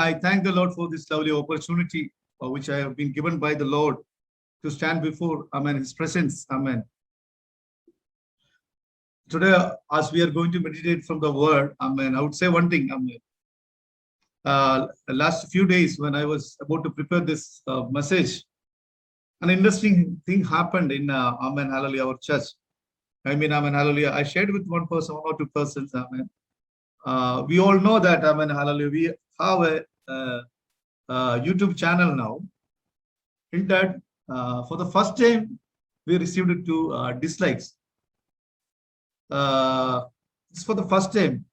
I thank the Lord for this lovely opportunity which I have been given by the Lord to stand before, Amen, His presence. Amen. Today, as we are going to meditate from the Word, Amen, I would say one thing, Amen. Last few days when I was about to prepare this message, an interesting thing happened in Amen, Hallelujah, our church. I mean, Amen, Hallelujah. I shared with one person, one or two persons, Amen. We all know that, Amen, Hallelujah, we have a YouTube channel now. In that, for the first time, we received two dislikes. It's for the first time.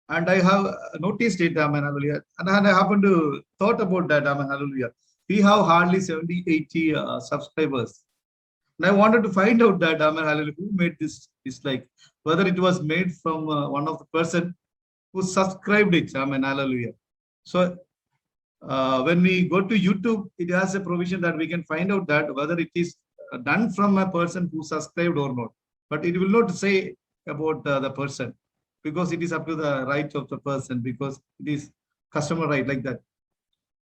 And I have noticed it, Amen, Hallelujah. And I happen to thought about that, Amen, Hallelujah. We have hardly 70, 80 subscribers. And I wanted to find out that, Amen, Hallelujah, who made this dislike. Whether it was made from one of the person who subscribed it, Amen, Hallelujah. So when we go to YouTube, it has a provision that we can find out that whether it is done from a person who subscribed or not. But it will not say about the person, because it is up to the right of the person, because it is customer right, like that.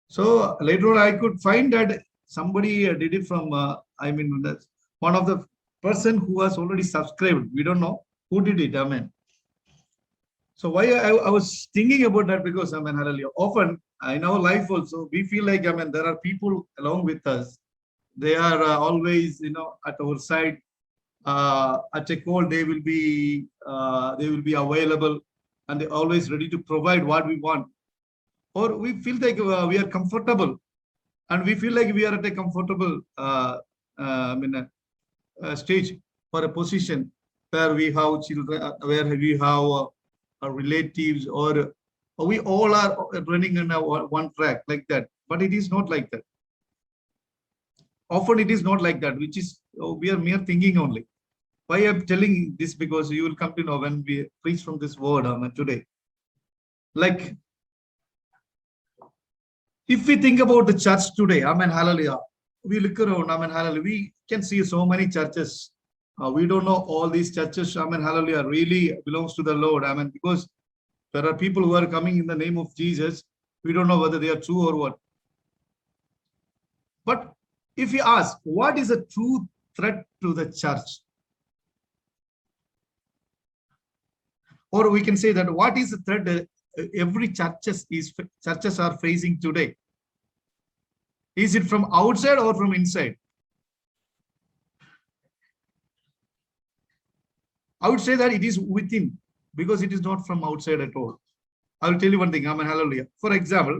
So later on, I could find that somebody did it from, one of the person who has already subscribed. We don't know who did it, Amen. So why I was thinking about that, because, Amen, Hallelujah, often in our life also, we feel like, Amen, there are people along with us. They are always, at our side. At a call, they will be available, and they're always ready to provide what we want. Or we feel like we are comfortable, and we feel like we are at a comfortable stage for a position where we have children, where we have our relatives, or we all are running on one track like that. But it is not like that. Often it is not like that, which is we are mere thinking only. Why I'm telling this, because you will come to know when we preach from this word, Amen, today. Like, if we think about the church today, Amen, Hallelujah, we look around, Amen, Hallelujah, we can see so many churches. We don't know all these churches, Amen, Hallelujah, really belongs to the Lord, Amen, because there are people who are coming in the name of Jesus. We don't know whether they are true or what. But if we ask, what is a true threat to the church? Or we can say that what is the threat that every churches are facing today? Is it from outside or from inside? I would say that it is within, because it is not from outside at all. I will tell you one thing, Amen, Hallelujah. For example,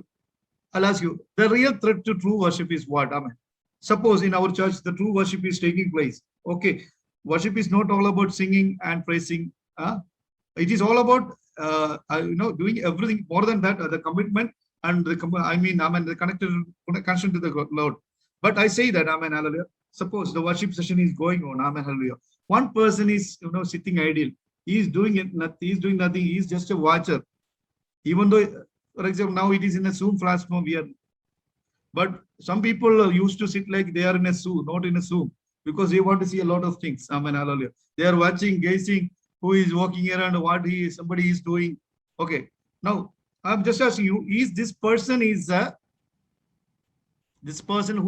I'll ask you, the real threat to true worship is what? Amen. Suppose in our church, the true worship is taking place. Okay, worship is not all about singing and praising. It is all about doing everything more than that, the commitment and the the connection to the Lord. But I say that, Amen, Hallelujah. Suppose the worship session is going on, Amen, Hallelujah. One person is sitting idle. He is doing it. He is doing nothing. He is just a watcher. Even though, for example, now it is in a Zoom platform here. But some people used to sit like they are in a Zoom, not in a Zoom, because they want to see a lot of things. Amen, Hallelujah. They are watching, gazing, who is walking around, what somebody is doing. Okay, now I'm just asking you, is this person who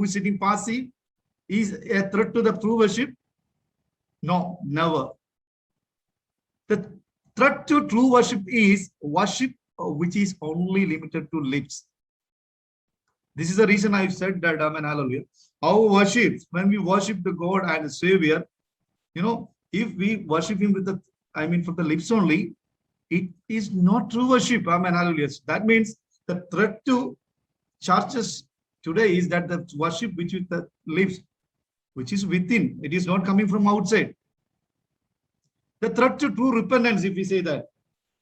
is sitting passive is a threat to the true worship? No, never. The threat to true worship is worship which is only limited to lips. This is the reason I said that, Amen, Hallelujah. Our worship, when we worship the God and the Savior, if we worship Him with from the lips only, it is not true worship. Amen, Hallelujah. That means the threat to churches today is that the worship which with the lips, which is within, it is not coming from outside. The threat to true repentance, if we say that,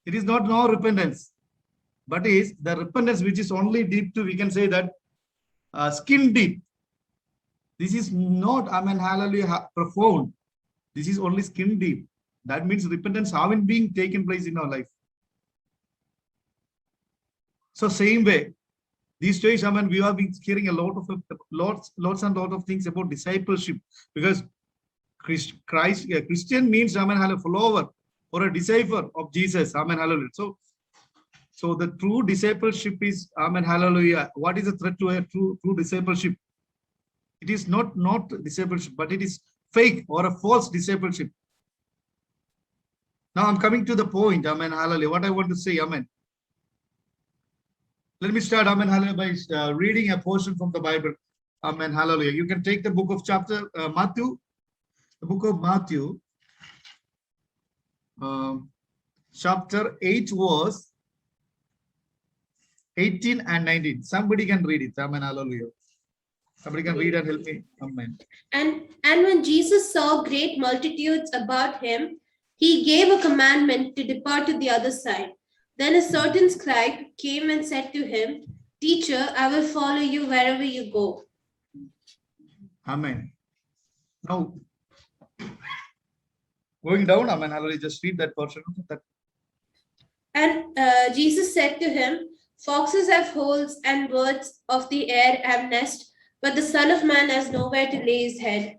it is not no repentance, but is the repentance which is only deep to, we can say that, skin deep. This is not, Amen, Hallelujah, profound. This is only skin deep. That means repentance haven't been taken place in our life. So same way, these days, Amen, we have been hearing a lots and lot of things about discipleship, because Christian means, Amen, Hallelujah, follower or a disciple of Jesus. Amen, Hallelujah. So So the true discipleship is, amen, hallelujah. What is the threat to a true discipleship? It is not discipleship, but it is fake or a false discipleship. Now I'm coming to the point, amen, hallelujah. What I want to say, amen. Let me start, amen, hallelujah, by reading a portion from the Bible. Amen, hallelujah. You can take the book of Matthew, the book of Matthew, chapter 8, verse 18 and 19. Somebody can read it. Amen, hallelujah. Somebody can read and help me. Amen. And when Jesus saw great multitudes about him, he gave a commandment to depart to the other side. Then a certain scribe came and said to him, Teacher, I will follow you wherever you go. Amen. Now, going down, amen, hallelujah, just read that portion. And Jesus said to him, Foxes have holes and birds of the air have nests, but the Son of Man has nowhere to lay his head.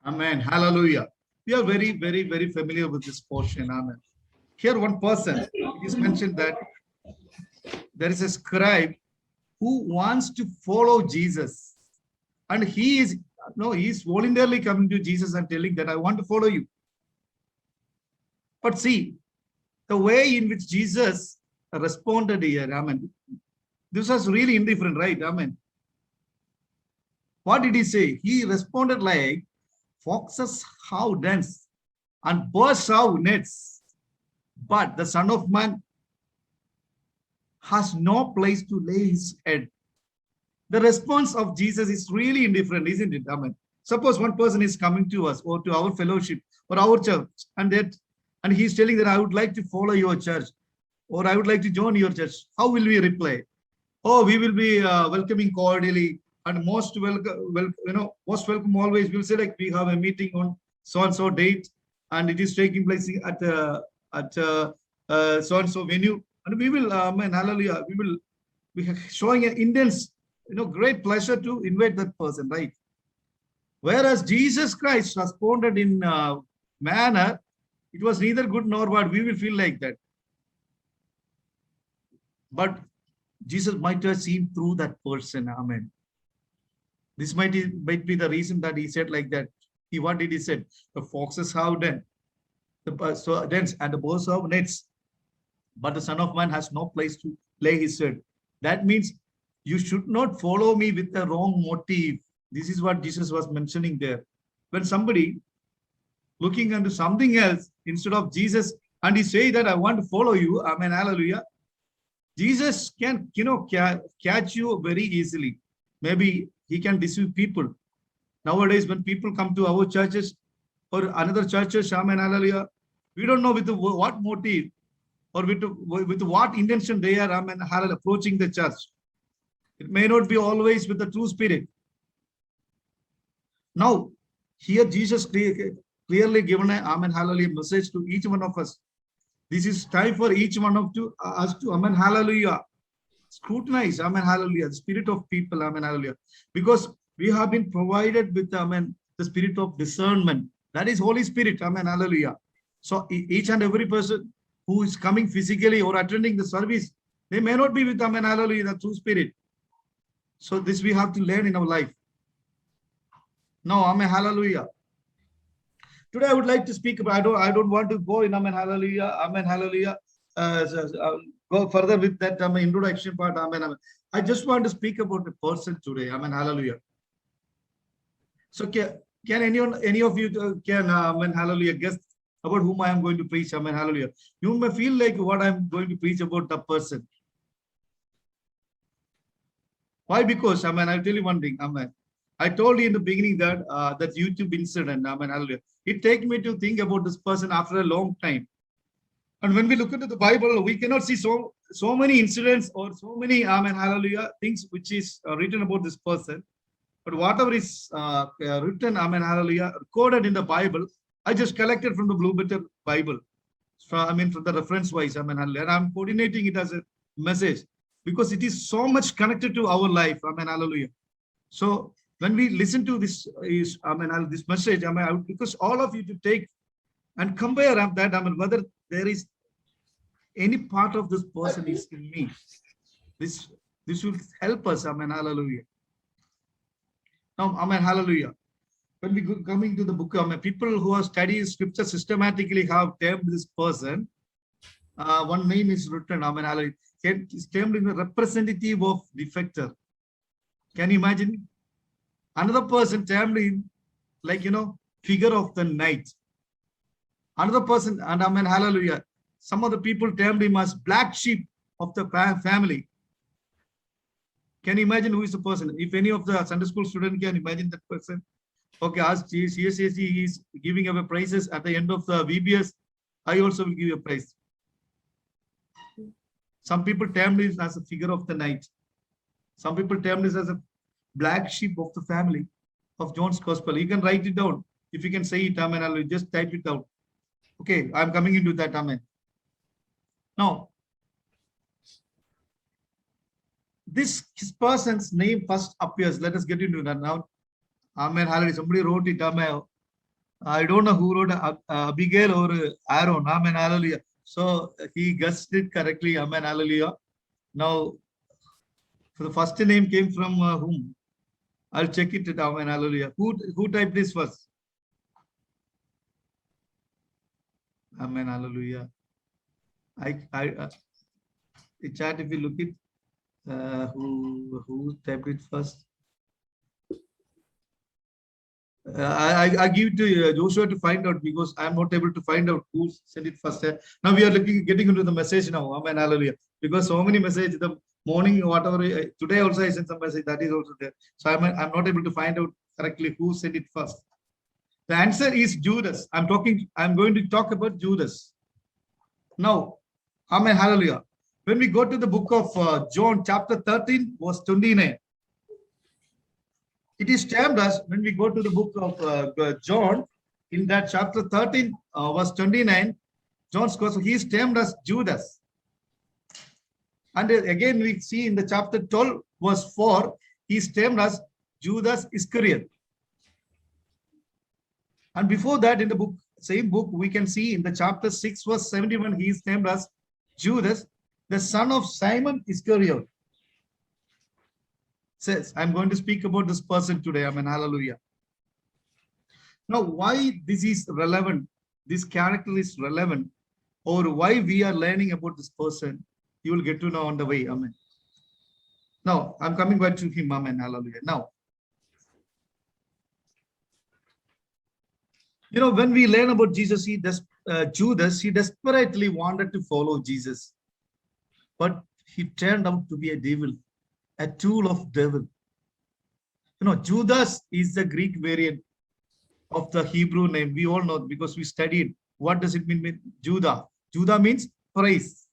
Amen. Hallelujah. We are very, very, very familiar with this portion. Amen. Here, one person, it is mentioned that there is a scribe who wants to follow Jesus. And he is voluntarily coming to Jesus and telling that I want to follow you. But see, the way in which Jesus responded here, amen, this was really indifferent, right? Amen. What did he say? He responded like, foxes have dens and birds have nets, but the Son of Man has no place to lay his head. The response of Jesus is really indifferent, isn't it? Amen. Suppose one person is coming to us or to our fellowship or our church, and he's telling that I would like to follow your church or I would like to join your church. How will we reply? Oh, we will be welcoming cordially and most welcome, most welcome always. We'll say like we have a meeting on so and so date, and it is taking place at so and so venue, and we will, hallelujah, we will be showing an intense, great pleasure to invite that person, right? Whereas Jesus Christ responded in manner, it was neither good nor bad. We will feel like that. But Jesus might have seen through that person. Amen. This might be the reason that he said like that. What did he say? The foxes have dens, and the birds have nets, but the Son of Man has no place to lay his head. That means you should not follow me with the wrong motive. This is what Jesus was mentioning there. When somebody looking into something else instead of Jesus, and he say that I want to follow you, amen, hallelujah, Jesus can, catch you very easily. Maybe he can deceive people. Nowadays, when people come to our churches or another churches, amen, hallelujah, we don't know with what motive or with what intention they are, amen, hallelujah, approaching the church. It may not be always with the true spirit. Now, here Jesus clearly given a, amen, hallelujah, message to each one of us. This is time for each one of us to, amen, hallelujah, scrutinize, amen, hallelujah, the spirit of people, amen, hallelujah, because we have been provided with, amen, the spirit of discernment. That is Holy Spirit, amen, hallelujah. So each and every person who is coming physically or attending the service, they may not be with, amen, hallelujah, the true spirit. So this we have to learn in our life. Now, amen, hallelujah. Today I would like to speak about, I don't want to go in, amen, hallelujah, go further with that, introduction part, amen. I just want to speak about the person today, amen, hallelujah. So can any of you can, amen, hallelujah, guess about whom I am going to preach, amen, hallelujah. You may feel like what I'm going to preach about the person. Why? Because, amen, I'll tell you one thing, amen. I told you in the beginning that that YouTube incident, amen, hallelujah, it takes me to think about this person after a long time. And when we look into the Bible, we cannot see so many incidents or so many, amen, hallelujah, things which is written about this person. But whatever is written, amen, hallelujah, recorded in the Bible, I just collected from the Blue Letter Bible. From the reference wise, amen, hallelujah. And I'm coordinating it as a message because it is so much connected to our life, amen, hallelujah. So when we listen to this, this message, because all of you to take and compare that, whether there is any part of this person is in me. This will help us. Amen. Hallelujah. Now, amen. Hallelujah. When we go, coming to the book, amen, people who have studied scripture systematically have termed this person. One name is written. Amen. Hallelujah. It's termed in the representative of defector. Can you imagine? Another person termed in, like, figure of the night. Another person, and amen, hallelujah. Some of the people termed him as black sheep of the family. Can you imagine who is the person? If any of the Sunday school students can imagine that person. Okay, as CSAC is giving away prizes at the end of the VBS, I also will give you a prize. Some people termed it as a figure of the night. Some people termed it as a black sheep of the family of John's Gospel. You can write it down. If you can say it, amen, I'll just type it down. Okay, I'm coming into that, amen. Now, this person's name first appears. Let us get into that now. Amen, hallelujah. Somebody wrote it, amen. I don't know who wrote Abigail or Aaron, amen, hallelujah. So he guessed it correctly, amen, hallelujah. Now, the first name came from whom? I'll check it, amen, hallelujah. Who typed this first? Amen, hallelujah. The chat, if you look it, who typed it first? I give it to Joshua to find out, because I'm not able to find out who sent it first. Now we are getting into the message now. Amen, hallelujah. Because so many messages, the morning, whatever, today also I sent some message, that is also there. So I'm not able to find out correctly who sent it first. The answer is Judas. I'm going to talk about Judas. Now, amen, hallelujah. When we go to the book of John, chapter 13, verse 29, it is termed as, when we go to the book of John, in that chapter 13, verse 29, John's gospel, he is termed as Judas. And again, we see in the chapter 12, verse 4, he is termed as Judas Iscariot. And before that, in the book, same book, we can see in the chapter 6, verse 71, he is named as Judas, the son of Simon Iscariot. Says, I'm going to speak about this person today. Amen, hallelujah. Now, why this is relevant, this character is relevant, or why we are learning about this person, you will get to know on the way. Amen. Now, I'm coming back to him. Amen, hallelujah. Now, when we learn about Jesus, Judas, he desperately wanted to follow Jesus, but he turned out to be a devil, a tool of devil. Judas is the Greek variant of the Hebrew name. We all know, because we studied. What does it mean? Judah. Judah means praise,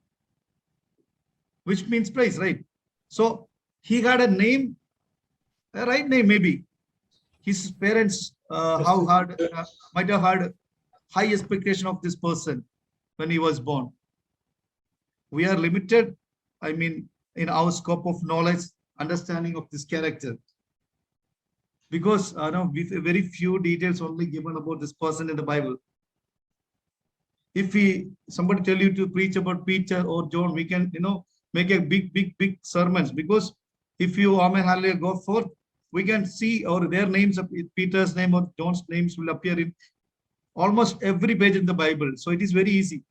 which means praise, right? So he had a name, a right name maybe. His parents might have had high expectation of this person when he was born. We are limited, in our scope of knowledge, understanding of this character, because with very few details only given about this person in the Bible. If somebody tell you to preach about Peter or John, we can make a big sermons, because if you, amen, hallelujah, go forth, we can see, or their names, Peter's name or John's names will appear in almost every page in the Bible. So it is very easy.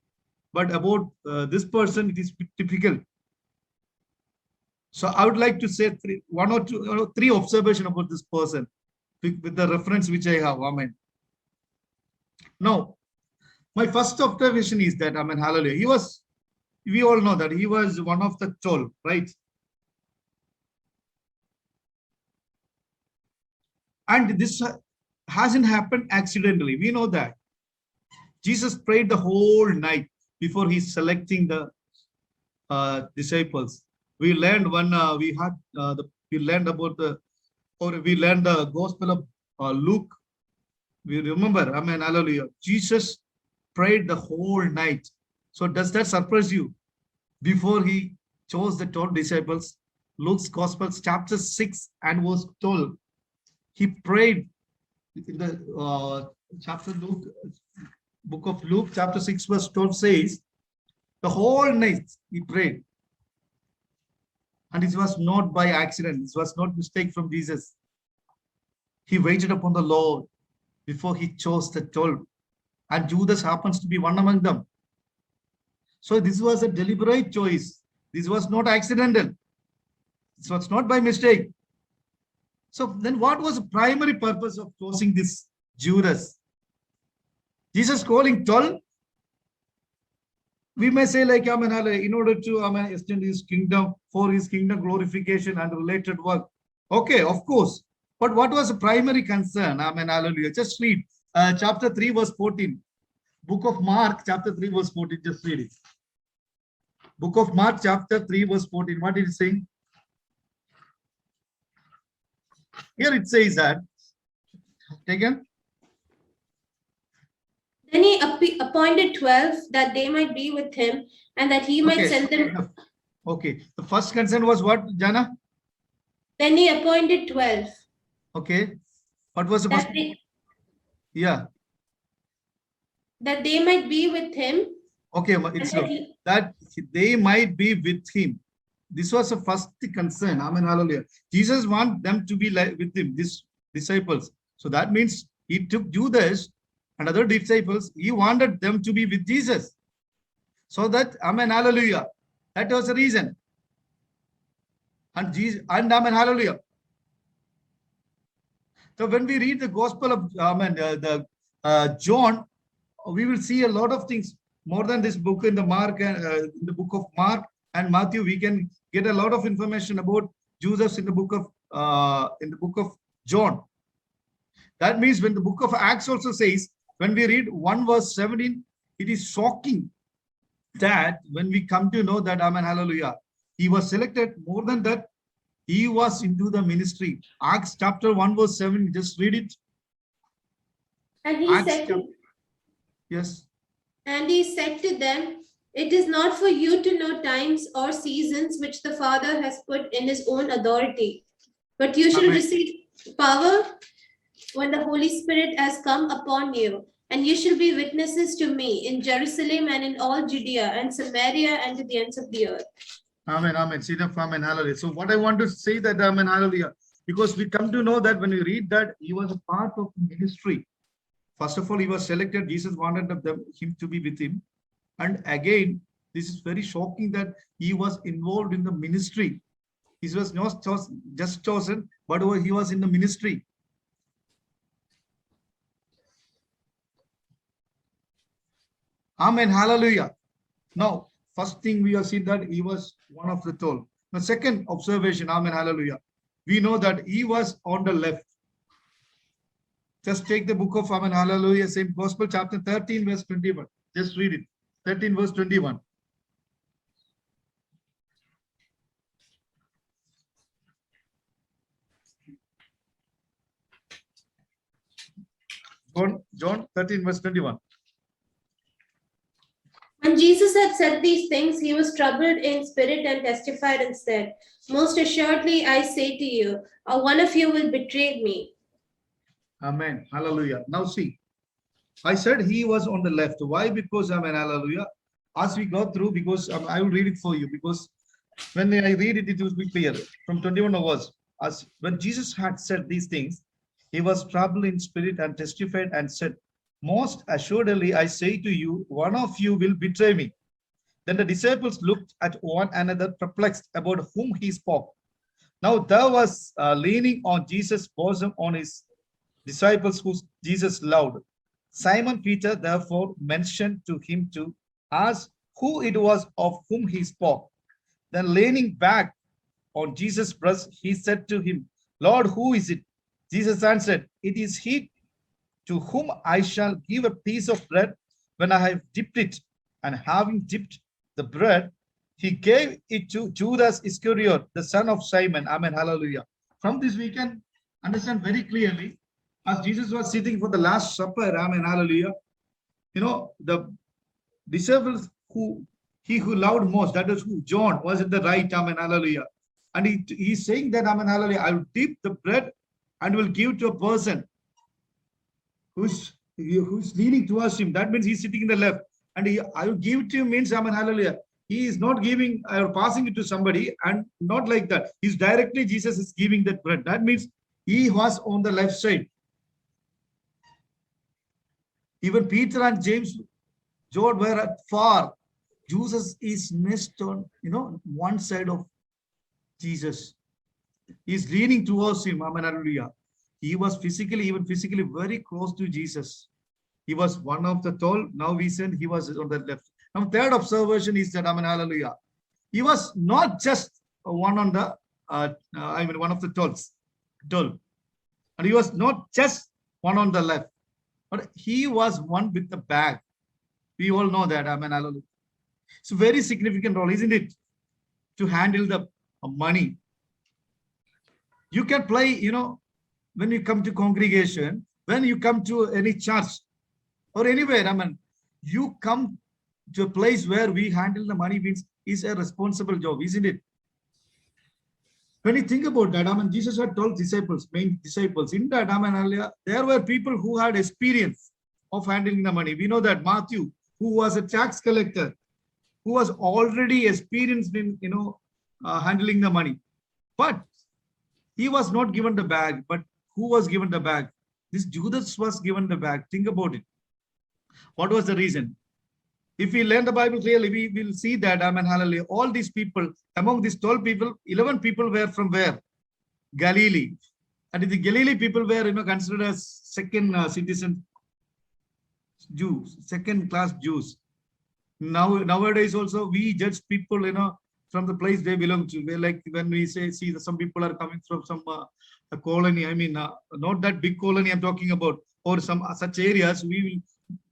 But about this person, it is difficult. So I would like to say one or two, three observations about this person with the reference which I have. Amen. Now, my first observation is that, amen, hallelujah, we all know that he was one of the 12, right? And this hasn't happened accidentally. We know that. Jesus prayed the whole night before he's selecting the disciples. We learned we learned the Gospel of Luke. We remember, amen, hallelujah. Jesus prayed the whole night. So does that surprise you? Before he chose the 12 disciples, Luke's Gospel, chapter 6 and verse 12. He prayed in the book of Luke, chapter 6, verse 12 says, The whole night he prayed. And it was not by accident. It was not mistake from Jesus. He waited upon the Lord before he chose the 12. And Judas happens to be one among them. So this was a deliberate choice. This was not accidental. This was not by mistake. So then what was the primary purpose of choosing this Judas? Jesus calling 12? We may say like, in order to extend his kingdom, for his kingdom glorification and related work. Okay, of course. But what was the primary concern? Hallelujah. Just read chapter 3, verse 14. Book of Mark, chapter 3, verse 14. Just read it. Book of Mark, chapter 3, verse 14. What is it saying? Here it says that, again. Then he appointed 12 that they might be with him and that he might send them. Okay. The first concern was what, Jana? Then he appointed 12. Okay. What was the first? Yeah. That they might be with him. Okay, it's that they might be with him. This was the first concern. Amen. Hallelujah. Jesus wants them to be like with him, these disciples. So that means he took Judas and other disciples. He wanted them to be with Jesus. So that, amen, hallelujah. That was the reason. And Jesus, and amen, hallelujah. So when we read the Gospel of John, we will see a lot of things more than this book in the Mark and in the book of Mark and Matthew. We can get a lot of information about Jesus in the book of John. That means when the book of Acts also says, when we read 1 verse 17, it is shocking that when we come to know that, amen, hallelujah, he was selected. More than that, he was into the ministry. Acts chapter 1 verse 7, just read it. And he said to, yes. And he said to them, it is not for you to know times or seasons which the Father has put in his own authority, but you shall receive power when the Holy Spirit has come upon you, and you shall be witnesses to me in Jerusalem and in all Judea and Samaria and to the ends of the earth. Amen, amen. Amen, hallelujah. So what I want to say that, amen, hallelujah, because we come to know that when we read that he was a part of ministry. First of all, he was selected. Jesus wanted him to be with him. And again, this is very shocking that he was involved in the ministry. He was not just chosen, but he was in the ministry. Amen, hallelujah. Now, first thing we have seen that he was one of the 12. The second observation, amen, hallelujah. We know that he was on the left. Just take the book of, amen, hallelujah, same gospel, chapter 13, verse 21. Just read it. 13, verse 21. John 13, verse 21. When Jesus had said these things, he was troubled in spirit and testified and said, most assuredly, I say to you, one of you will betray me. Amen. Hallelujah. Now see, I said he was on the left. Why? Because, amen, hallelujah. As we go through, because I will read it for you, because when I read it, it will be clear. From 21 hours, as when Jesus had said these things, he was troubled in spirit and testified and said, most assuredly, I say to you, one of you will betray me. Then the disciples looked at one another, perplexed about whom he spoke. Now there was leaning on Jesus' bosom on his disciples whom Jesus loved. Simon Peter therefore mentioned to him to ask who it was of whom he spoke. Then leaning back on Jesus' breast, he said to him, Lord, who is it? Jesus answered, it is he to whom I shall give a piece of bread when I have dipped it. And having dipped the bread, he gave it to Judas Iscariot, the son of Simon. Amen. Hallelujah. From this we can understand very clearly, as Jesus was sitting for the Last Supper, amen, hallelujah, you know, the disciples who loved most, that is who, John, was at the right, amen, hallelujah. And he's saying that, amen, hallelujah, I will dip the bread and will give to a person who's leaning towards him. That means he's sitting in the left. and I will give it to you means, amen, hallelujah. He is not giving or passing it to somebody, and not like that. He's directly, Jesus is giving that bread. That means he was on the left side. Even Peter and James, John were at far. Jesus is next on, one side of Jesus. He's leaning towards him. Amen, hallelujah. He was even physically very close to Jesus. He was one of the 12. Now we said he was on the left. Now, third observation is that, amen, hallelujah. He was not just one on the, one of the 12. And he was not just one on the left, but he was one with the bag. We all know that, amen, hallelujah. It's a very significant role, isn't it? To handle the money. You can play, when you come to congregation, when you come to any church or anywhere, you come to a place where we handle the money means is a responsible job, isn't it? When you think about that, Jesus had 12 disciples, main disciples. In that, there were people who had experience of handling the money. We know that Matthew, who was a tax collector, who was already experienced in, handling the money. But he was not given the bag, but who was given the bag? This Judas was given the bag. Think about it. What was the reason? If we learn the Bible clearly, we will see that, amen, hallelujah, all these people, among these 12 people, 11 people were from where? Galilee. And the Galilee people were, considered as second citizen Jews, second class Jews. Nowadays also, we judge people, from the place they belong to. We're like when we see that some people are coming from some a colony, not that big colony I'm talking about, or some such areas, we will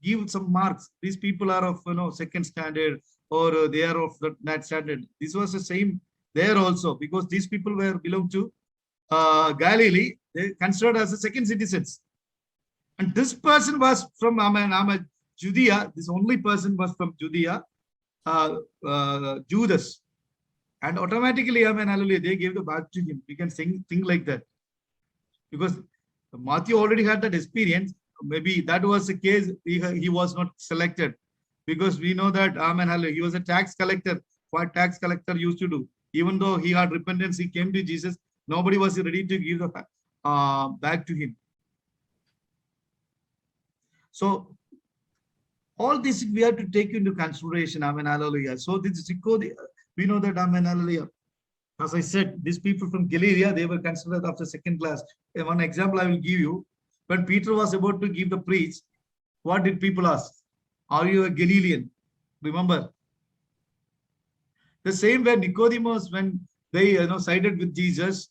give some marks. These people are of second standard, or they are of that standard. This was the same there also, because these people belong to Galilee. They considered as the second citizens. And this person was from Judea. This only person was from Judea, Judas. And automatically, hallelujah, they gave the bag to him. We can think like that. Because Matthew already had that experience. Maybe that was the case. He was not selected. Because we know that, hallelujah, he was a tax collector. What tax collector used to do? Even though he had repentance, he came to Jesus. Nobody was ready to give the bag to him. So, all this we have to take into consideration. Hallelujah. So, this is we know that, hallelujah. As I said, these people from Galilee, they were considered of the second class. One example I will give you. When Peter was about to give the preach, what did people ask? Are you a Galilean? Remember? The same way Nicodemus, when they sided with Jesus,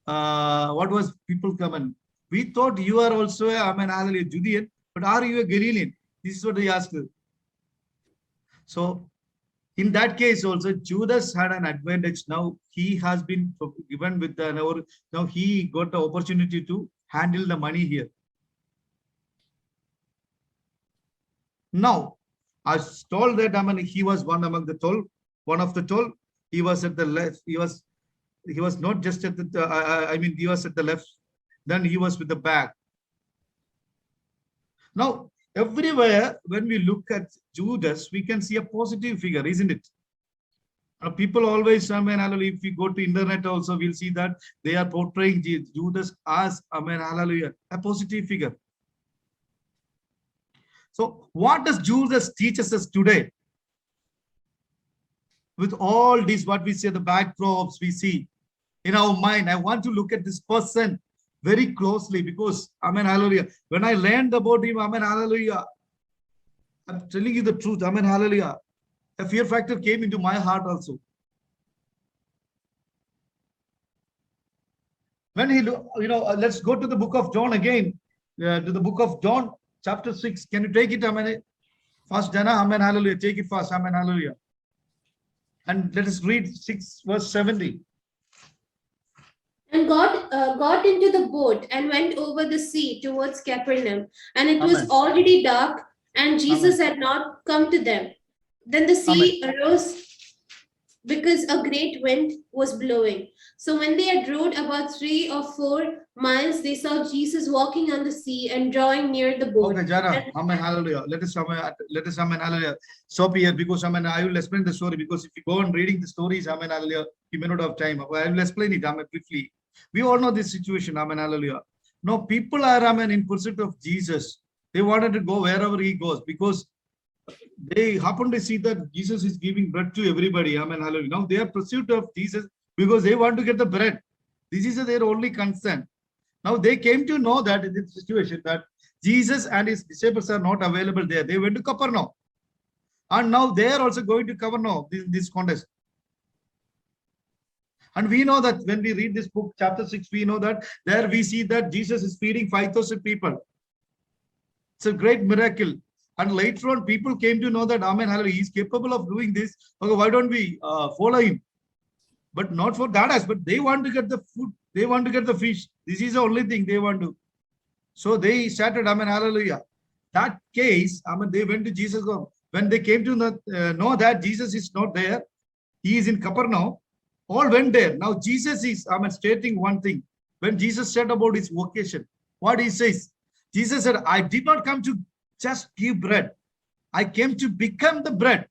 what was people coming? We thought you are also a Judean, but are you a Galilean? This is what they asked. So, in that case also, Judas had an advantage. Now he has been given with now he got the opportunity to handle the money here. Now, I was told that he was one among the 12, one of the 12. He was at the left. He was not just at the. He was at the left. Then he was with the back. Now, everywhere when we look at Judas, we can see a positive figure, isn't it? People always, hallelujah, if we go to internet also, we'll see that they are portraying Judas as, hallelujah, a positive figure. So what does Judas teach us today? With all this, what we say, the backdrops we see in our mind, I want to look at this person very closely, because, hallelujah, when I learned about him, hallelujah, I'm telling you the truth, hallelujah, a fear factor came into my heart also. When he, let's go to the book of John again, to the book of John, chapter 6. Can you take it, fast, Jana, hallelujah, take it fast, hallelujah. And let us read 6 verse 70. And God got into the boat and went over the sea towards Capernaum. And it was already dark, and Jesus had not come to them. Then the sea arose. because a great wind was blowing. So when they had rowed about 3 or 4 miles, they saw Jesus walking on the sea and drawing near the boat. Okay, Jana. And- Amen. Hallelujah. Let us, amen. Hallelujah. Stop here because, amen, I will explain the story because if you go on reading the stories, amen. Hallelujah, you may not have time. I will explain it, amen, briefly. We all know this situation, amen. Hallelujah. Now, people are, amen, in pursuit of Jesus. They wanted to go wherever he goes because they happen to see that Jesus is giving bread to everybody. Amen. Hallelujah. Now, they are pursuit of Jesus because they want to get the bread. This is their only concern. Now, they came to know that in this situation that Jesus and his disciples are not available there. They went to Capernaum. And now they are also going to Capernaum, this contest. And we know that when we read this book, chapter 6, we know that there we see that Jesus is feeding 5,000 people. It's a great miracle. And later on, people came to know that, amen, hallelujah, he's capable of doing this. Okay, why don't we follow him? But not for that aspect. They want to get the food. They want to get the fish. This is the only thing they want to. So they started, amen, hallelujah. That case, amen, they went to Jesus. When they came to know that Jesus is not there, he is in Capernaum, all went there. Now Jesus is, amen, stating one thing. When Jesus said about his vocation, what he says, Jesus said, I did not come to just give bread. I came to become the bread.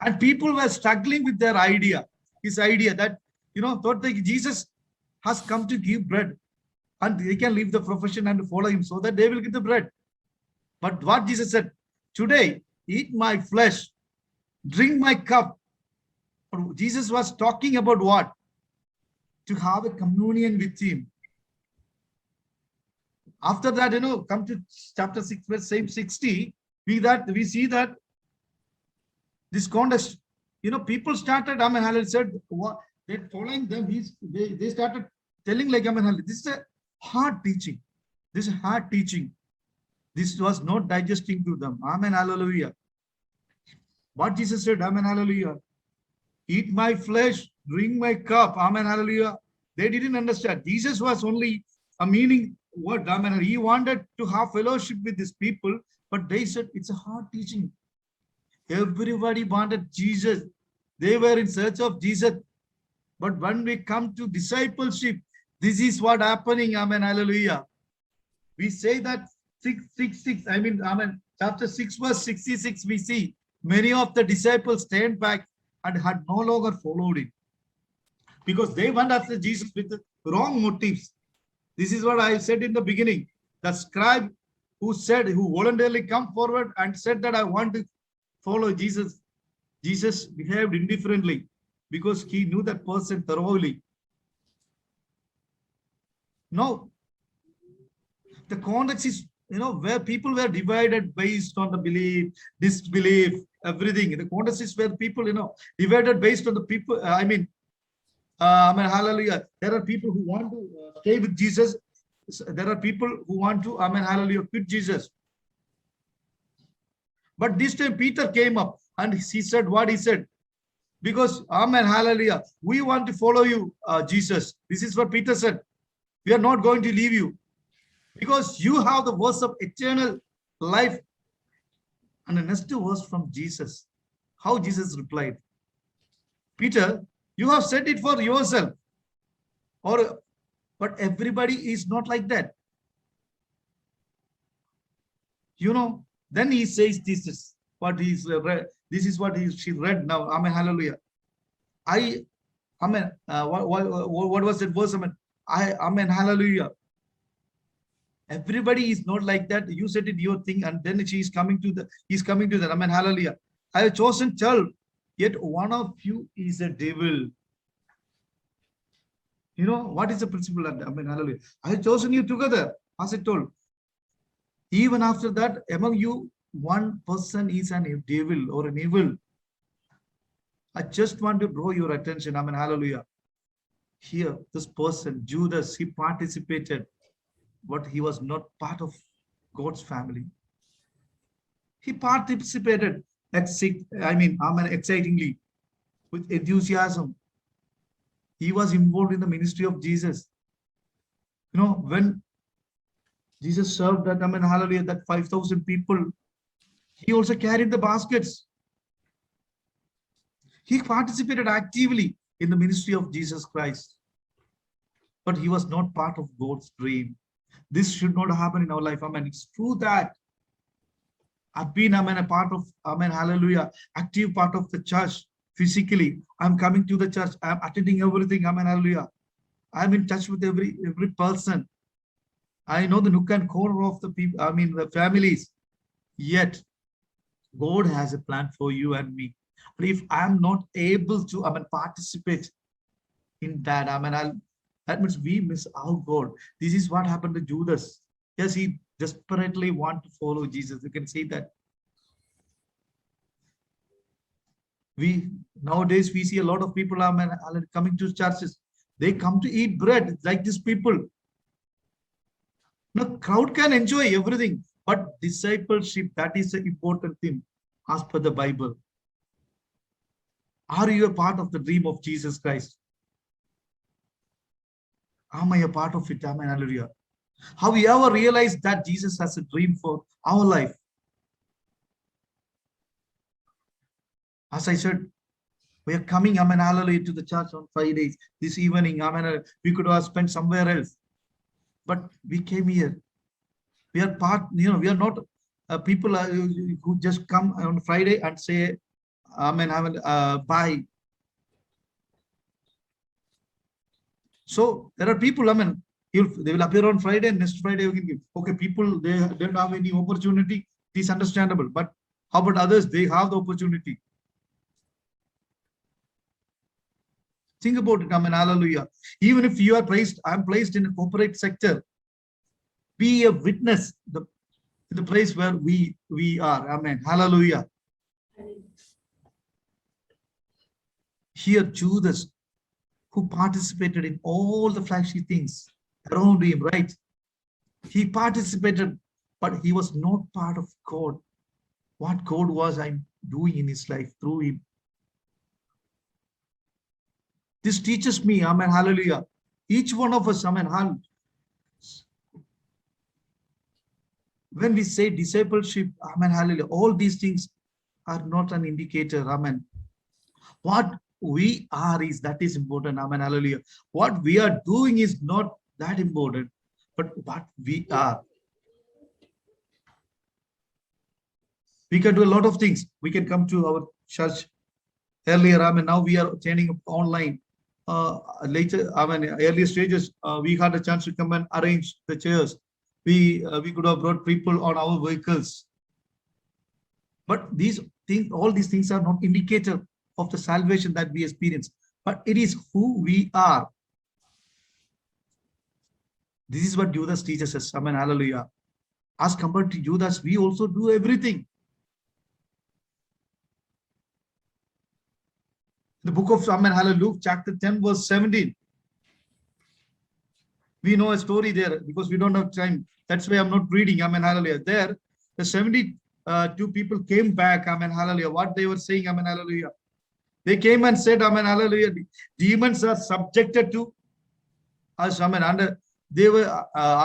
And people were struggling with their idea, his idea that, thought that Jesus has come to give bread and they can leave the profession and follow him so that they will get the bread. But what Jesus said, today, eat my flesh, drink my cup. Jesus was talking about what? To have a communion with him. After that, come to chapter 6, verse 60, we see that this contest, people started, amen, hallelujah, said, what, they're following them, they started telling like, amen, hallelujah, this is a hard teaching. This is hard teaching. This was not digesting to them. Amen, hallelujah. What Jesus said, amen, hallelujah. Eat my flesh, drink my cup, amen, hallelujah. They didn't understand. Jesus was only a meaning word, amen. He wanted to have fellowship with these people, but they said it's a hard teaching. Everybody wanted Jesus. They were in search of Jesus. But when we come to discipleship, this is what happening, amen, hallelujah. We say that 666, amen, chapter 6, verse 66, we see many of the disciples turned back and had no longer followed it because they went after Jesus with the wrong motives. This is what I said in the beginning. The scribe who voluntarily come forward and said that I want to follow Jesus. Jesus behaved indifferently because he knew that person thoroughly. No, the context is, where people were divided based on the belief, disbelief, everything. The context is where people, divided based on the people. Hallelujah. There are people who want to stay with Jesus. There are people who want to, hallelujah, quit Jesus. But this time Peter came up and he said what he said. Because, amen, hallelujah, we want to follow you, Jesus. This is what Peter said. We are not going to leave you. Because you have the verse of eternal life. And the next verse from Jesus. How Jesus replied. Peter, you have said it for yourself. But everybody is not like that. Then he says this is what he's read. This is what she read now. Amen, hallelujah. What was that verse? Amen, hallelujah. Everybody is not like that. You said it, your thing, and then he's coming to that. Amen, hallelujah. I have chosen 12, yet one of you is a devil. What is the principle? Amen, hallelujah. I have chosen you together, as I told. Even after that, among you, one person is an devil or an evil. I just want to draw your attention. Amen, hallelujah. Here, this person, Judas, he participated, but he was not part of God's family. He participated, excitingly, with enthusiasm. He was involved in the ministry of Jesus. When Jesus served that, hallelujah, that 5,000 people, he also carried the baskets. He participated actively in the ministry of Jesus Christ, but he was not part of God's dream. This should not happen in our life. Amen. It's true that I've been, amen, a part of, amen, hallelujah, active part of the church physically. I'm coming to the church. I'm attending everything. Amen, hallelujah. I'm in touch with every person. I know the nook and corner of the people, I mean, the families. Yet, God has a plan for you and me. But if I'm not able to, participate in that, that means we miss out God. This is what happened to Judas. Yes, he desperately want to follow Jesus. You can see that. Nowadays we see a lot of people are coming to churches. They come to eat bread like these people. Now, crowd can enjoy everything, but discipleship, that is the important thing as per the Bible. Are you a part of the dream of Jesus Christ? Am I a part of it? Amen, hallelujah. Have we ever realized that Jesus has a dream for our life? As I said, we are coming, amen, hallelujah, to the church on Fridays. This evening, amen, we could have spent somewhere else. But we came here. We are part, we are not people who just come on Friday and say, amen, bye. So there are people, they will appear on Friday and next Friday we can give. Okay, people, they don't have any opportunity. It is understandable. But how about others? They have the opportunity. Think about it, amen, hallelujah. Even if you are placed, I'm placed in a corporate sector, be a witness the place where we are, amen, hallelujah. Here, Judas, who participated in all the flashy things around him, right? He participated, but he was not part of God. What God was I'm doing in his life through him. This teaches me, amen, hallelujah. Each one of us, amen, hallelujah. When we say discipleship, amen, hallelujah, all these things are not an indicator, amen. What we are that is important, amen, hallelujah. What we are doing is not that important, but what we are. We can do a lot of things. We can come to our church earlier, amen. Now we are attending online. Later, earlier stages, we had a chance to come and arrange the chairs. We could have brought people on our vehicles. But these things, all these things are not indicator of the salvation that we experience, but it is who we are. This is what Judas teaches us, amen, hallelujah. As compared to Judas, we also do everything. The book of, amen, hallelujah, Luke chapter 10 verse 17. We know a story there because we don't have time. That's why I'm not reading, amen, hallelujah. There, the 72 people came back, amen, hallelujah. What they were saying, amen, hallelujah. They came and said, amen, hallelujah, demons are subjected to us, amen. And they were,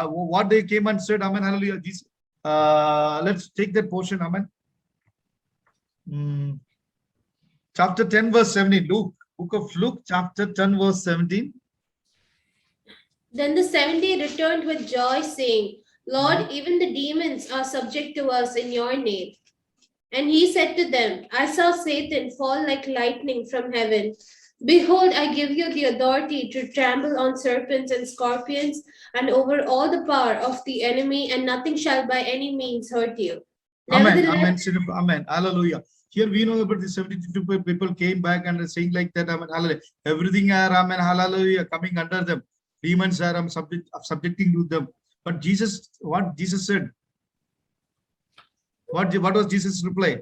what they came and said, amen, hallelujah. This, let's take that portion, amen. Chapter 10, verse 17, Luke, book of Luke, chapter 10, verse 17. Then the 70 returned with joy, saying, Lord, even the demons are subject to us in your name. And he said to them, I saw Satan fall like lightning from heaven. Behold, I give you the authority to trample on serpents and scorpions and over all the power of the enemy, and nothing shall by any means hurt you. Amen, amen, amen, hallelujah. Here we know about the 72 people came back and saying like that, amen, hallelujah. Everything are, amen, hallelujah, coming under them. Demons are subjecting to them. But Jesus, what Jesus said? What was Jesus' reply?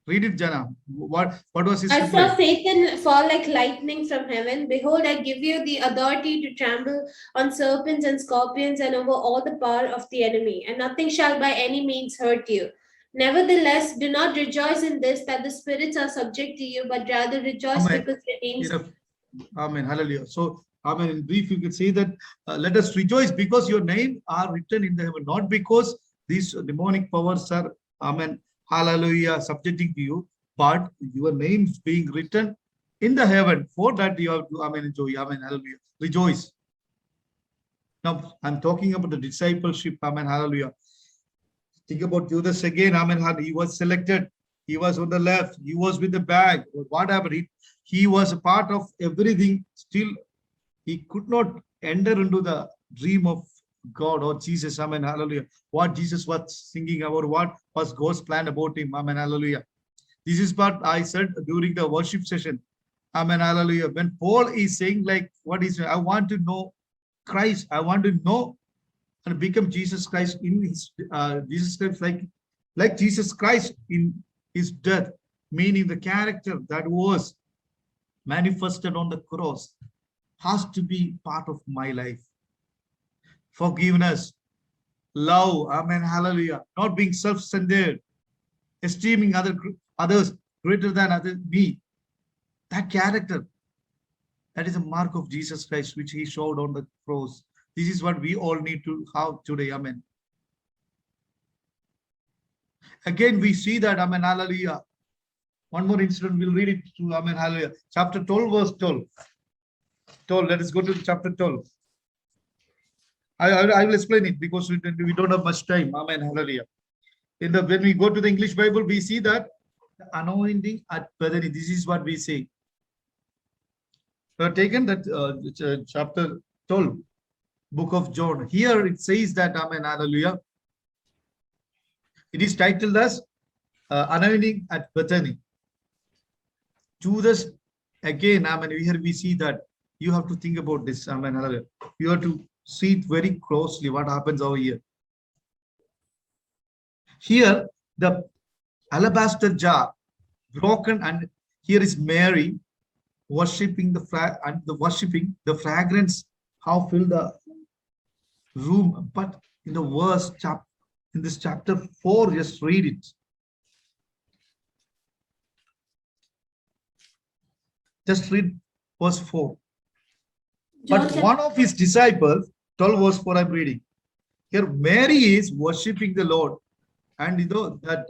Read it, Jana. What was his reply? I saw Satan fall like lightning from heaven. Behold, I give you the authority to trample on serpents and scorpions and over all the power of the enemy, and nothing shall by any means hurt you. Nevertheless, do not rejoice in this, that the spirits are subject to you, but rather rejoice because your names. Amen. Hallelujah. So, amen. In brief, you can say that let us rejoice because your name are written in the heaven, not because these demonic powers are, amen, hallelujah, subjecting to you, but your name is being written in the heaven. For that you have to, amen, enjoy, amen, hallelujah, rejoice. Now, I'm talking about the discipleship, amen, hallelujah. Think about Judas again, amen, he was selected. He was on the left. He was with the bag. What happened? He was a part of everything. Still, he could not enter into the dream of God or Jesus. Amen. Hallelujah. What Jesus was singing about, what was God's plan about him. Amen. Hallelujah. This is what I said during the worship session. Amen. Hallelujah. When Paul is saying, like, what is, I want to know Christ. I want to know and become Jesus Christ in his, Jesus Christ, like Jesus Christ in his death, meaning the character that was manifested on the cross has to be part of my life. Forgiveness, love, amen, hallelujah, not being self-centered, esteeming others greater than me. That character, that is a mark of Jesus Christ, which he showed on the cross. This is what we all need to have today, amen. Again, we see that, amen, hallelujah. One more incident, we'll read it to, amen, hallelujah. Chapter 12, verse 12. Let us go to chapter 12. I will explain it because we don't have much time. Amen. Hallelujah. When we go to the English Bible, we see that the anointing at Bethany. This is what we say. We have taken that chapter 12, book of John. Here it says that, amen, hallelujah. It is titled as anointing at Bethany. Judas, again, amen. Here we see that you have to think about this, amen, hallelujah. You have to see it very closely what happens over here. Here, the alabaster jar broken, and here is Mary worshipping worshipping the fragrance how filled the room. But in the verse in this chapter 4, just read it. Just read verse 4. But one of his disciples, 12 verse 4 I'm reading. Here Mary is worshipping the Lord, and that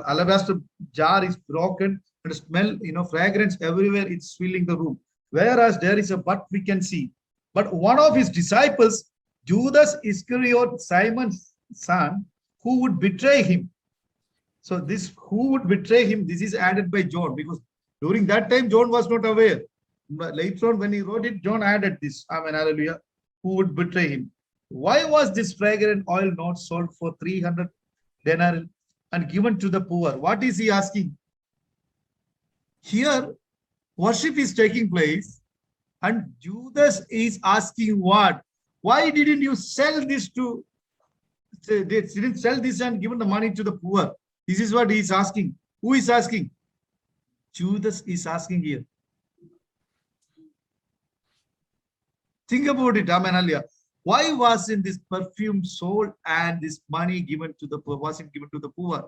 alabaster jar is broken and smell, fragrance everywhere, it's filling the room. Whereas there is a but we can see. But one of his disciples, Judas Iscariot, Simon's son, who would betray him. So this who would betray him, this is added by John, because during that time John was not aware. But later on, when he wrote it, John added this, amen, hallelujah, who would betray him. Why was this fragrant oil not sold for 300 denarii and given to the poor? What is he asking? Here, worship is taking place, and Judas is asking what? Why didn't you sell this to, they didn't sell this and given the money to the poor? This is what he is asking. Who is asking? Judas is asking here. Think about it, amen, hallelujah. Why wasn't this perfume sold and this money given to the poor? Wasn't given to the poor?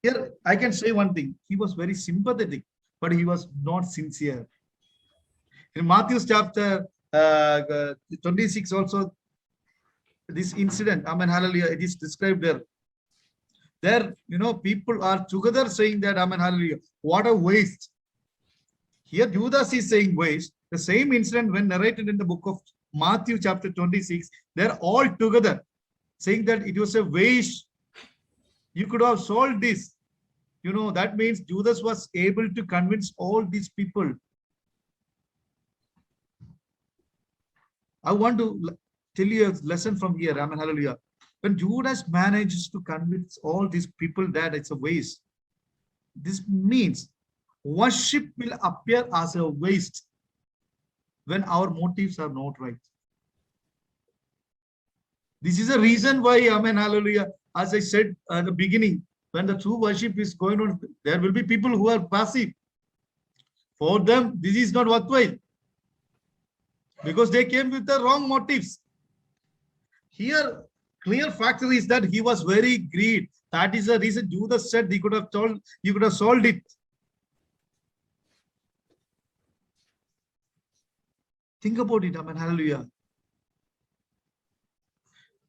Here, I can say one thing. He was very sympathetic, but he was not sincere. In Matthew chapter 26 also, this incident, amen, hallelujah, it is described there. There, people are together saying that, amen, hallelujah, what a waste. Here, Judas is saying waste. The same incident when narrated in the book of Matthew chapter 26, they're all together saying that it was a waste. You could have sold this. That means Judas was able to convince all these people. I want to tell you a lesson from here. Amen, hallelujah. When Judas manages to convince all these people that it's a waste, this means worship will appear as a waste when our motives are not right. This is a reason why, amen, hallelujah, as I said at the beginning, when the true worship is going on, there will be people who are passive. For them, this is not worthwhile, because they came with the wrong motives. Here, clear factor is that he was very greedy. That is the reason Judas said you could have sold it. Think about it, amen, hallelujah.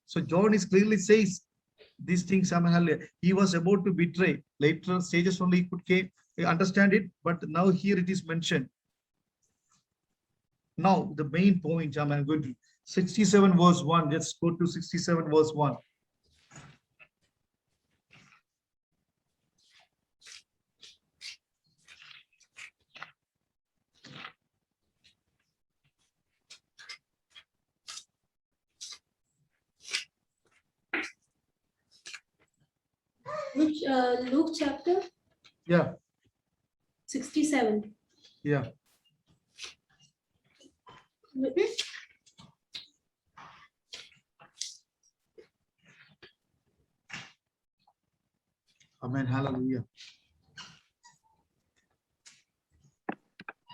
So John is clearly says these things, amen, hallelujah. He was about to betray. Later stages only he could understand it, but now here it is mentioned. Now the main point, amen, going to 67 verse 1. Let's go to 67 verse 1. Which Luke chapter? Yeah. 67. Yeah. Amen. Hallelujah.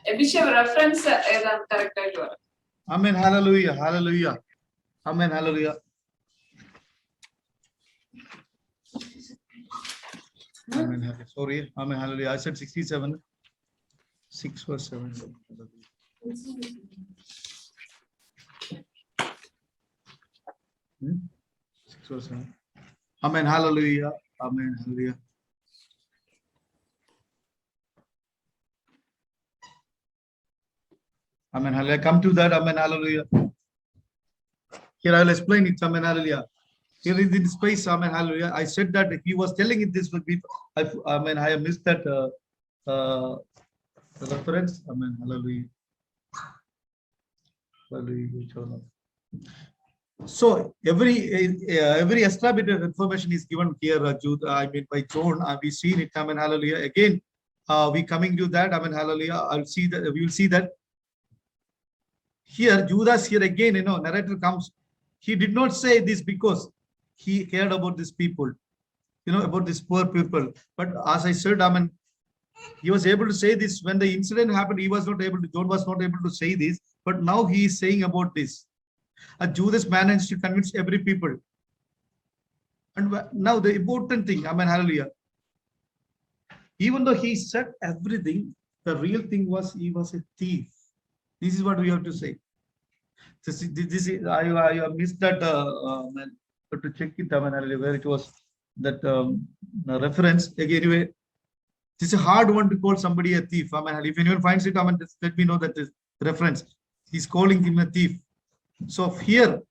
reference correct. Amen. Hallelujah. Hallelujah. Amen. Hallelujah. Amen. Sorry. Amen. Hallelujah. I said 67. 6 verse 7. Hmm? 6 verse 7. Amen. Hallelujah. Amen. Hallelujah. Amen. Hallelujah. Come to that. Amen. Hallelujah. Here I will explain it. Amen. Hallelujah. Here is in space. Amen. Hallelujah. I said that if he was telling it this would be, I have missed that reference. Amen. Hallelujah. Hallelujah. So every extra bit of information is given here, Jude. I mean by John. We seen it. Amen. Hallelujah. Again, we coming to that. Amen. Hallelujah. I'll see that. We will see that. Here, Judas, here again, narrator comes. He did not say this because he cared about these people, about these poor people. But as I said, Amen, he was able to say this when the incident happened. He was not able to, John was not able to say this, but now he is saying about this. Judas managed to convince every people. And now the important thing, Amen, hallelujah. Even though he said everything, the real thing was he was a thief. This is what we have to say. This is I missed that to check it, where it was that reference. Anyway, this is a hard one to call somebody a thief. If anyone finds it, just let me know that is reference. He's calling him a thief. So here,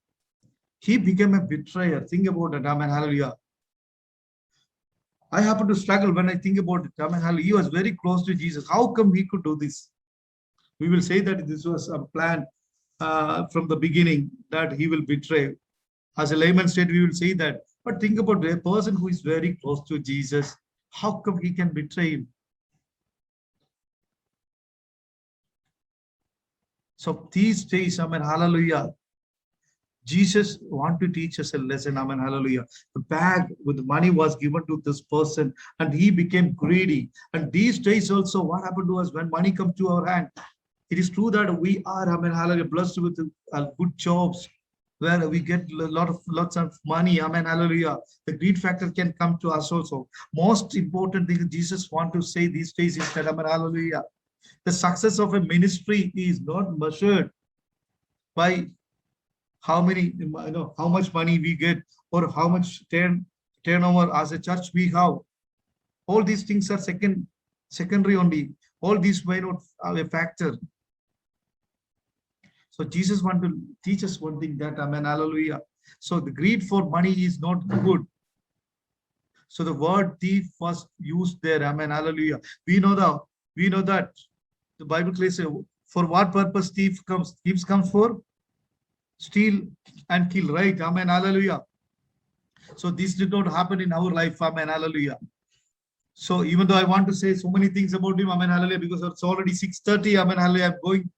he became a betrayer. Think about it. Amen. Hallelujah. I happen to struggle when I think about it. Amen. Hallelujah. He was very close to Jesus. How come he could do this? We will say that this was a plan from the beginning that he will betray. As a layman said, we will say that. But think about a person who is very close to Jesus. How come he can betray him? So these days, Amen, hallelujah, Jesus wants to teach us a lesson, Amen, hallelujah. The bag with money was given to this person and he became greedy. And these days also, what happened to us when money comes to our hand? It is true that we are, Amen, hallelujah, blessed with good jobs where we get lots of money, Amen, hallelujah. The greed factor can come to us also. Most important thing Jesus wants to say these days is that, Amen, hallelujah, the success of a ministry is not measured by how much money we get or how much turnover as a church we have. All these things are secondary only. All these may not have a factor. So Jesus wants to teach us one thing, that, Amen, hallelujah. So the greed for money is not good. So the word thief was used there, Amen, hallelujah. We know that the Bible says, for what purpose thief comes? Thieves comes for steal and kill, right? Amen, hallelujah. So this did not happen in our life, Amen, hallelujah. So even though I want to say so many things about him, Amen, hallelujah, because it's already 6:30, Amen, hallelujah, I'm going,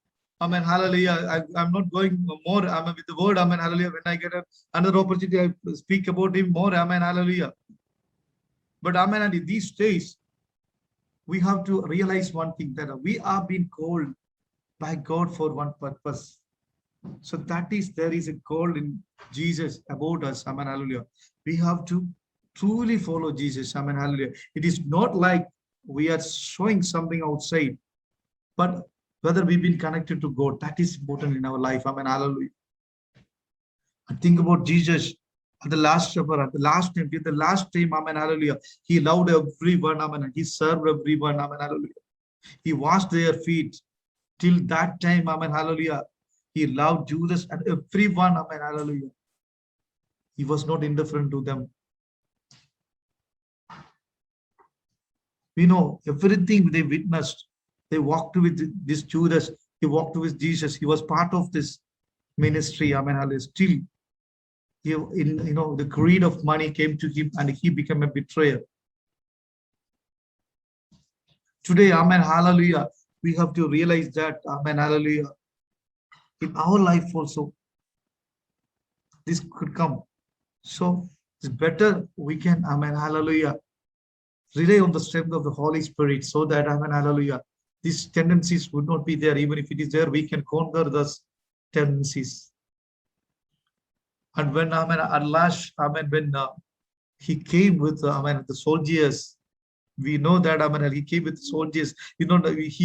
Amen, hallelujah. I'm not going more, Amen, with the word, Amen, hallelujah. When I get another opportunity, I speak about him more, Amen, hallelujah. But, Amen, and in these days, we have to realize one thing, that we are being called by God for one purpose. So that is, there is a call in Jesus about us, Amen, hallelujah. We have to truly follow Jesus, Amen, hallelujah. It is not like we are showing something outside, but whether we've been connected to God, that is important in our life, Amen, hallelujah. And think about Jesus. At the last supper, at the last time, amen, hallelujah. He loved everyone, amen. He served everyone, amen, hallelujah. He washed their feet. Till that time, amen, hallelujah. He loved Judas and everyone, amen, hallelujah. He was not indifferent to them. We know everything they witnessed. They walked with this Judas. He walked with Jesus. He was part of this ministry, amen, hallelujah. Still, the greed of money came to him and he became a betrayer. Today, amen, hallelujah, we have to realize that, amen, hallelujah, in our life also, this could come. So it's better we can, amen, hallelujah, rely on the strength of the Holy Spirit so that, amen, hallelujah, these tendencies would not be there. Even if it is there, we can conquer those tendencies. And when, amen, at last, amen, when he came with, amen, the soldiers, we know that, amen, he came with soldiers. He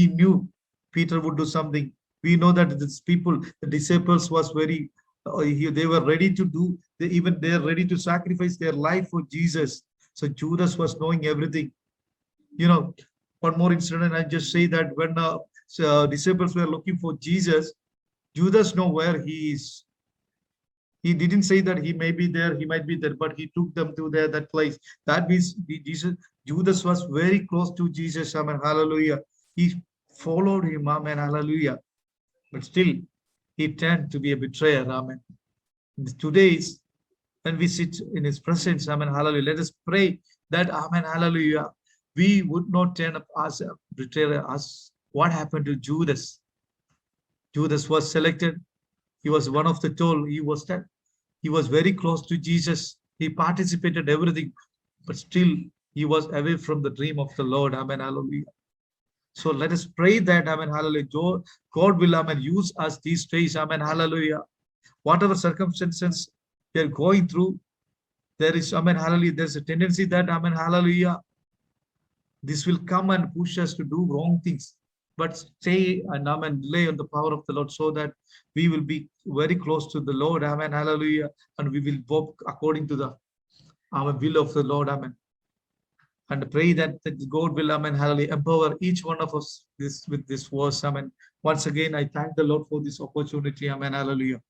knew Peter would do something. We know that these people, the disciples, was very, they were ready to do, they're ready to sacrifice their life for Jesus. So Judas was knowing everything. One more incident, I just say that when disciples were looking for Jesus, Judas know where he is. He didn't say that he may be there, he might be there, but he took them to that place. That means Judas was very close to Jesus, amen, hallelujah. He followed him, amen, hallelujah. But still, he turned to be a betrayer, amen. Today, when we sit in his presence, amen, hallelujah, let us pray that, amen, hallelujah, we would not turn up as a betrayer, as what happened to Judas. Judas was selected. He was one of the 12. He was very close to Jesus. He participated everything, but still he was away from the dream of the Lord. Amen, hallelujah. So let us pray that, amen, hallelujah, God will, amen, use us these days, amen, hallelujah. Whatever circumstances we are going through, there is, amen, hallelujah, there's a tendency that, amen, hallelujah, this will come and push us to do wrong things. But stay and, amen, rely on the power of the Lord so that we will be very close to the Lord, amen, hallelujah, and we will walk according to the will of the Lord, amen. And pray that God will, amen, hallelujah, empower each one of us with this verse, amen. Once again, I thank the Lord for this opportunity, amen, hallelujah.